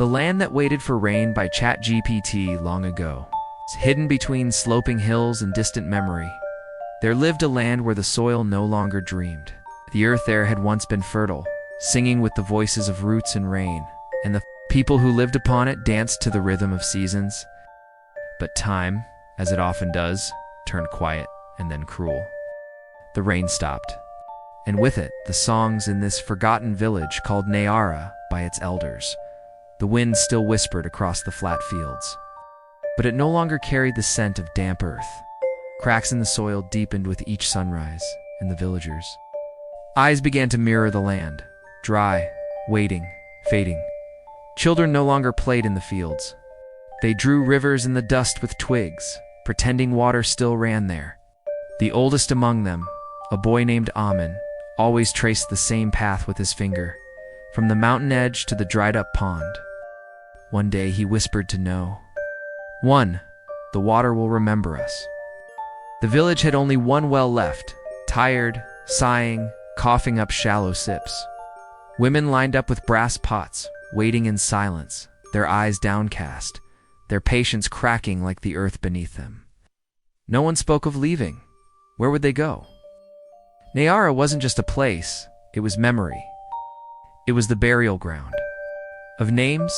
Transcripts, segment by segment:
The land that waited for rain by ChatGPT long ago. Hidden between sloping hills and distant memory, there lived a land where the soil no longer dreamed. The earth there had once been fertile, singing with the voices of roots and rain, and the people who lived upon it danced to the rhythm of seasons. But time, as it often does, turned quiet and then cruel. The rain stopped, and with it, the songs in this forgotten village called Nayara by its elders. The wind still whispered across the flat fields, but it no longer carried the scent of damp earth. Cracks in the soil deepened with each sunrise, and the villagers' eyes began to mirror the land, dry, waiting, fading. Children no longer played in the fields. They drew rivers in the dust with twigs, pretending water still ran there. The oldest among them, a boy named Amen, always traced the same path with his finger, from the mountain edge to the dried-up pond. One day he whispered to No. "One, the water will remember us." The village had only one well left, tired, sighing, coughing up shallow sips. Women lined up with brass pots, waiting in silence, their eyes downcast, their patience cracking like the earth beneath them. No one spoke of leaving. Where would they go? Nayara wasn't just a place, it was memory. It was the burial ground of names,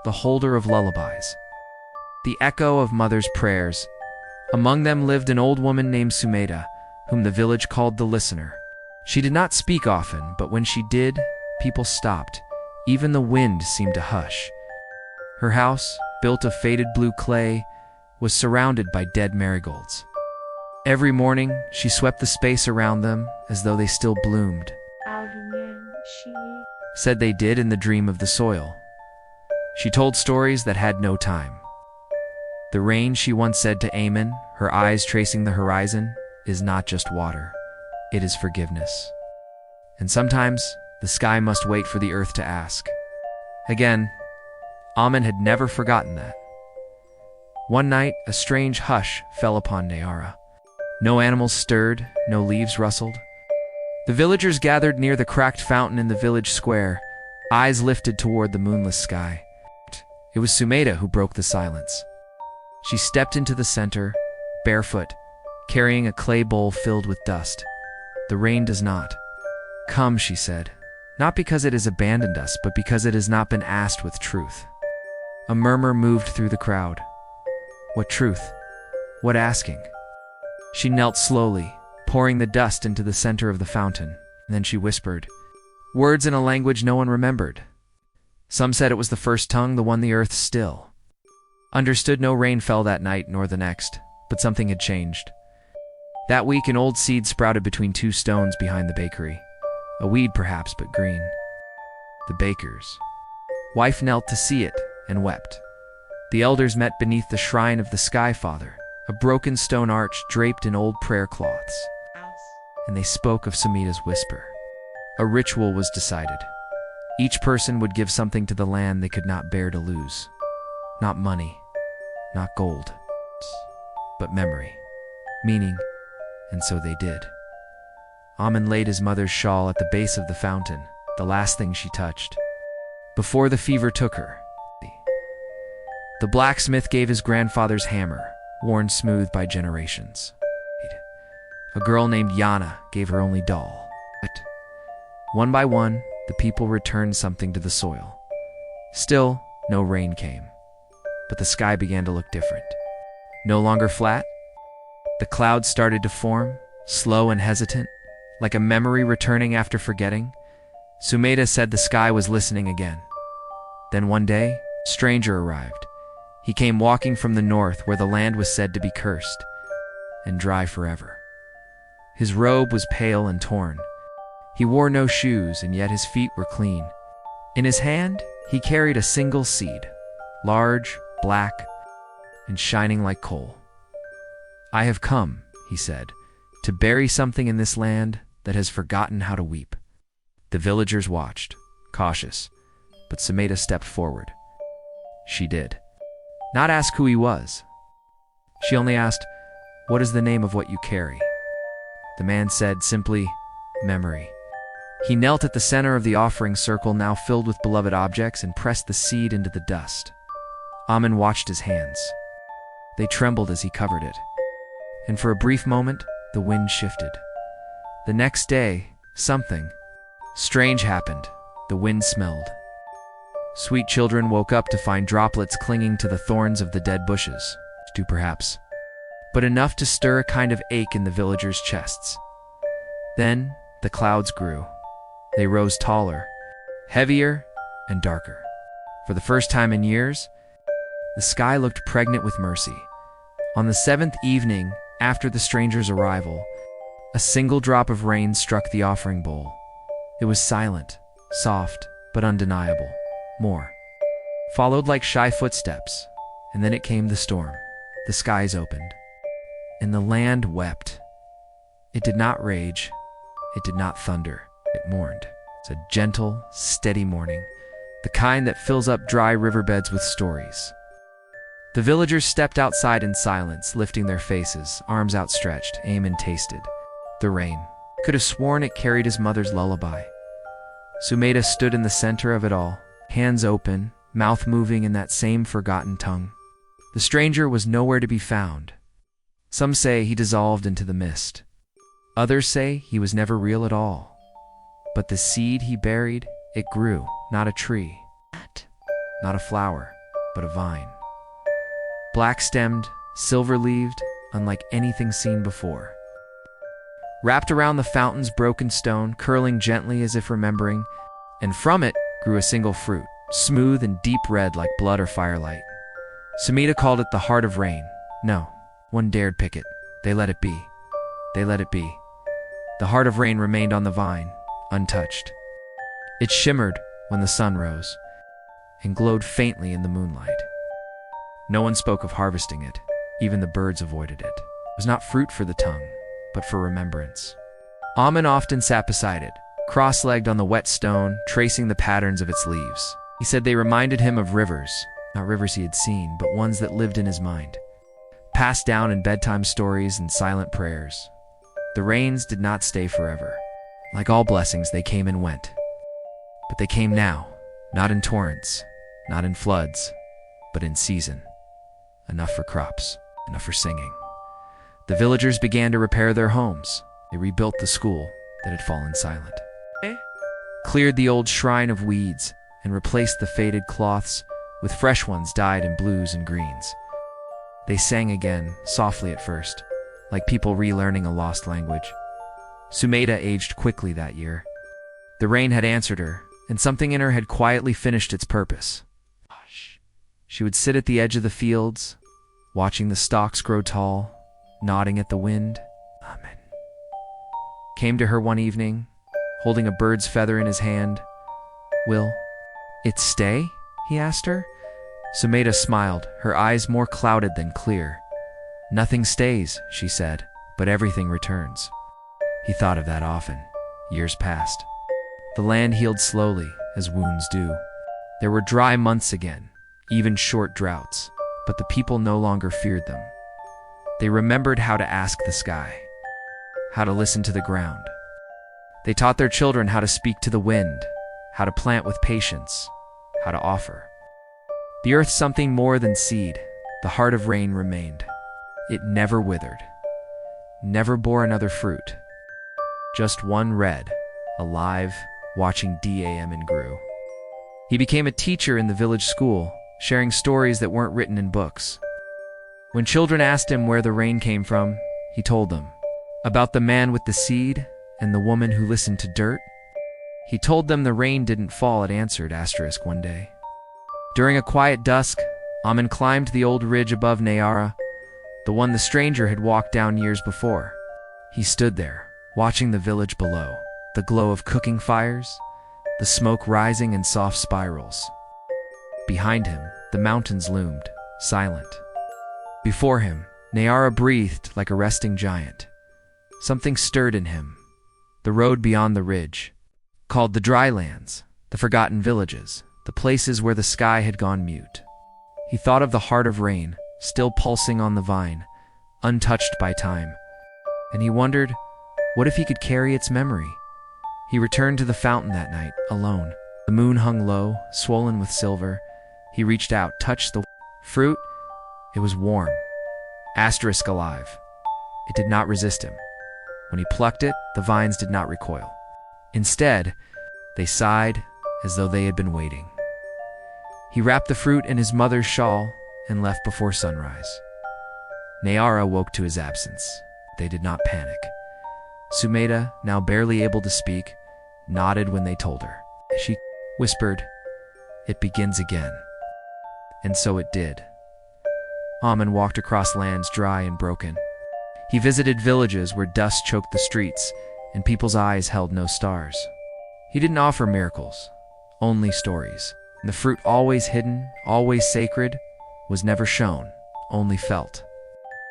the holder of lullabies, the echo of mothers' prayers. Among them lived an old woman named Sumeda, whom the village called the listener. She did not speak often, but when she did, people stopped. Even the wind seemed to hush. Her house, built of faded blue clay, was surrounded by dead marigolds. Every morning, she swept the space around them as though they still bloomed. Said they did in the dream of the soil. She told stories that had no time. The rain, she once said to Amen, her eyes tracing the horizon, is not just water, it is forgiveness. And sometimes, the sky must wait for the earth to ask. Again, Amen had never forgotten that. One night, a strange hush fell upon Nayara. No animals stirred, no leaves rustled. The villagers gathered near the cracked fountain in the village square, eyes lifted toward the moonless sky. It was Sumeda who broke the silence. She stepped into the center, barefoot, carrying a clay bowl filled with dust. "The rain does not come," she said, "not because it has abandoned us, but because it has not been asked with truth." A murmur moved through the crowd. What truth? What asking? She knelt slowly, pouring the dust into the center of the fountain. Then she whispered, words in a language no one remembered. Some said it was the first tongue, the one the earth still understood. No rain fell that night nor the next, but something had changed. That week an old seed sprouted between two stones behind the bakery. A weed perhaps, but green. The baker's wife knelt to see it and wept. The elders met beneath the shrine of the Sky Father, a broken stone arch draped in old prayer cloths, and they spoke of Sumeda's whisper. A ritual was decided. Each person would give something to the land they could not bear to lose. Not money, not gold, but memory, meaning, and so they did. Amen laid his mother's shawl at the base of the fountain, the last thing she touched, before the fever took her. The blacksmith gave his grandfather's hammer, worn smooth by generations. A girl named Yana gave her only doll. But one by one, the people returned something to the soil. Still, no rain came, but the sky began to look different. No longer flat, the clouds started to form, slow and hesitant, like a memory returning after forgetting. Sumeda said the sky was listening again. Then one day, a stranger arrived. He came walking from the north, where the land was said to be cursed and dry forever. His robe was pale and torn. He wore no shoes, and yet his feet were clean. In his hand, he carried a single seed, large, black, and shining like coal. "I have come," he said, "to bury something in this land that has forgotten how to weep." The villagers watched, cautious, but Sumeda stepped forward. She did not ask who he was. She only asked, "What is the name of what you carry?" The man said simply, "Memory." He knelt at the center of the offering circle, now filled with beloved objects, and pressed the seed into the dust. Amen watched his hands. They trembled as he covered it. And for a brief moment, the wind shifted. The next day, something strange happened. The wind smelled. Sweet children woke up to find droplets clinging to the thorns of the dead bushes. Too perhaps, but enough to stir a kind of ache in the villagers' chests. Then the clouds grew. They rose taller, heavier, and darker. For the first time in years, the sky looked pregnant with mercy. On the seventh evening after the stranger's arrival, a single drop of rain struck the offering bowl. It was silent, soft, but undeniable. More followed like shy footsteps, and then it came the storm. The skies opened, and the land wept. It did not rage, it did not thunder, it mourned. It's a gentle, steady mourning, the kind that fills up dry riverbeds with stories. The villagers stepped outside in silence, lifting their faces, arms outstretched. Amen tasted the rain. Could have sworn it carried his mother's lullaby. Sumeda stood in the center of it all, hands open, mouth moving in that same forgotten tongue. The stranger was nowhere to be found. Some say he dissolved into the mist. Others say he was never real at all. But the seed he buried, it grew, not a tree, not a flower, but a vine. Black-stemmed, silver-leaved, unlike anything seen before. Wrapped around the fountain's broken stone, curling gently as if remembering, and from it grew a single fruit, smooth and deep red like blood or firelight. Sumida called it the heart of rain. No one dared pick it. They let it be. They let it be. The heart of rain remained on the vine, untouched. It shimmered when the sun rose, and glowed faintly in the moonlight. No one spoke of harvesting it. Even the birds avoided it. It was not fruit for the tongue, but for remembrance. Amen often sat beside it, cross-legged on the wet stone, tracing the patterns of its leaves. He said they reminded him of rivers, not rivers he had seen, but ones that lived in his mind, passed down in bedtime stories and silent prayers. The rains did not stay forever. Like all blessings, they came and went. But they came now, not in torrents, not in floods, but in season. Enough for crops, enough for singing. The villagers began to repair their homes. They rebuilt the school that had fallen silent, cleared the old shrine of weeds, and replaced the faded cloths with fresh ones dyed in blues and greens. They sang again, softly at first, like people relearning a lost language. Sumeda aged quickly that year. The rain had answered her, and something in her had quietly finished its purpose. She would sit at the edge of the fields, watching the stalks grow tall, nodding at the wind. Amen. Came to her one evening, holding a bird's feather in his hand. Will it stay? He asked her. Sumeda smiled, her eyes more clouded than clear. Nothing stays, she said, but everything returns. He thought of that often. Years passed. The land healed slowly, as wounds do. There were dry months again, even short droughts, but the people no longer feared them. They remembered how to ask the sky, how to listen to the ground. They taught their children how to speak to the wind, how to plant with patience, how to offer. The earth something more than seed, the heart of rain remained. It never withered, never bore another fruit. Just one red, alive, watching DAM and grew. He became a teacher in the village school, sharing stories that weren't written in books. When children asked him where the rain came from, he told them about the man with the seed and the woman who listened to dirt. He told them the rain didn't fall, it answered * one day. During a quiet dusk, Amen climbed the old ridge above Nayara, the one the stranger had walked down years before. He stood there, watching the village below, the glow of cooking fires, the smoke rising in soft spirals. Behind him, the mountains loomed, silent. Before him, Nayara breathed like a resting giant. Something stirred in him. The road beyond the ridge, called the dry lands, the forgotten villages, the places where the sky had gone mute. He thought of the heart of rain, still pulsing on the vine, untouched by time, and he wondered, what if he could carry its memory? He returned to the fountain that night, alone. The moon hung low, swollen with silver. He reached out, touched the fruit. It was warm, asterisk alive. It did not resist him. When he plucked it, the vines did not recoil. Instead, they sighed as though they had been waiting. He wrapped the fruit in his mother's shawl and left before sunrise. Nayara woke to his absence. They did not panic. Sumeda, now barely able to speak, nodded when they told her. She whispered, "It begins again." And so it did. Amen walked across lands dry and broken. He visited villages where dust choked the streets and people's eyes held no stars. He didn't offer miracles, only stories. And the fruit, always hidden, always sacred, was never shown, only felt.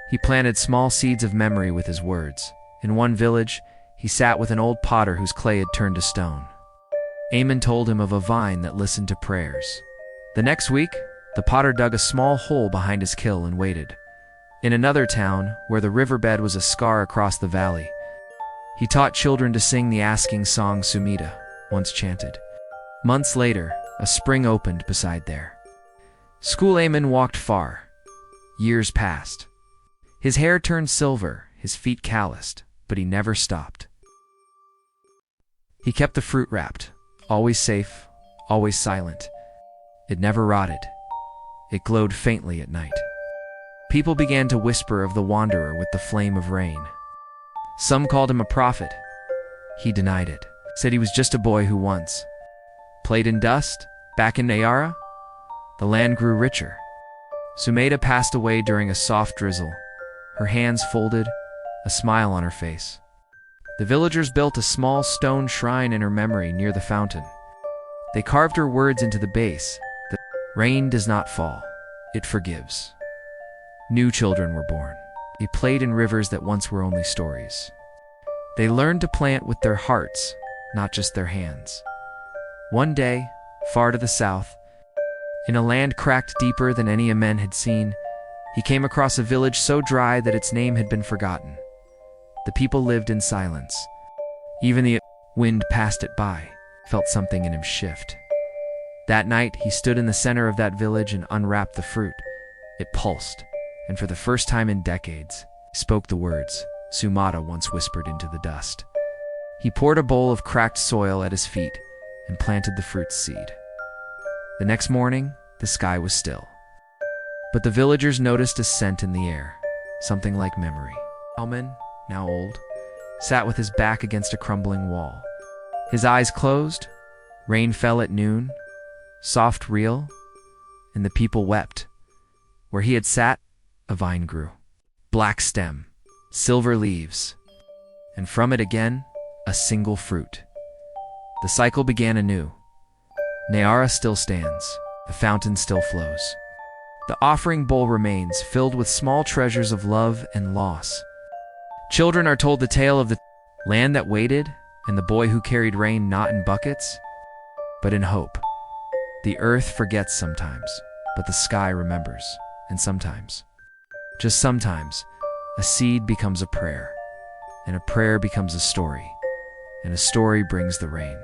He planted small seeds of memory with his words. In one village, he sat with an old potter whose clay had turned to stone. Amen told him of a vine that listened to prayers. The next week, the potter dug a small hole behind his kiln and waited. In another town, where the riverbed was a scar across the valley, he taught children to sing the asking song Sumida once chanted. Months later, a spring opened beside there. School Amen walked far. Years passed. His hair turned silver, his feet calloused, but he never stopped. He kept the fruit wrapped, always safe, always silent. It never rotted. It glowed faintly at night. People began to whisper of the wanderer with the flame of rain. Some called him a prophet. He denied it, said he was just a boy who once played in dust. Back in Nayara, the land grew richer. Sumeda passed away during a soft drizzle, her hands folded, a smile on her face. The villagers built a small stone shrine in her memory near the fountain. They carved her words into the base. The rain does not fall, it forgives. New children were born. They played in rivers that once were only stories. They learned to plant with their hearts, not just their hands. One day, far to the south, in a land cracked deeper than any Amen had seen, he came across a village so dry that its name had been forgotten. The people lived in silence. Even the wind passed it by, felt something in him shift. That night, he stood in the center of that village and unwrapped the fruit. It pulsed, and for the first time in decades, spoke the words Sumada once whispered into the dust. He poured a bowl of cracked soil at his feet and planted the fruit's seed. The next morning, the sky was still. But the villagers noticed a scent in the air, something like memory. Amen, now old, sat with his back against a crumbling wall. His eyes closed, rain fell at noon, soft real, and the people wept. Where he had sat, a vine grew. Black stem, silver leaves, and from it again, a single fruit. The cycle began anew. Nayara still stands, the fountain still flows. The offering bowl remains, filled with small treasures of love and loss. Children are told the tale of the land that waited and the boy who carried rain not in buckets, but in hope. The earth forgets sometimes, but the sky remembers, and sometimes, just sometimes, a seed becomes a prayer, and a prayer becomes a story, and a story brings the rain.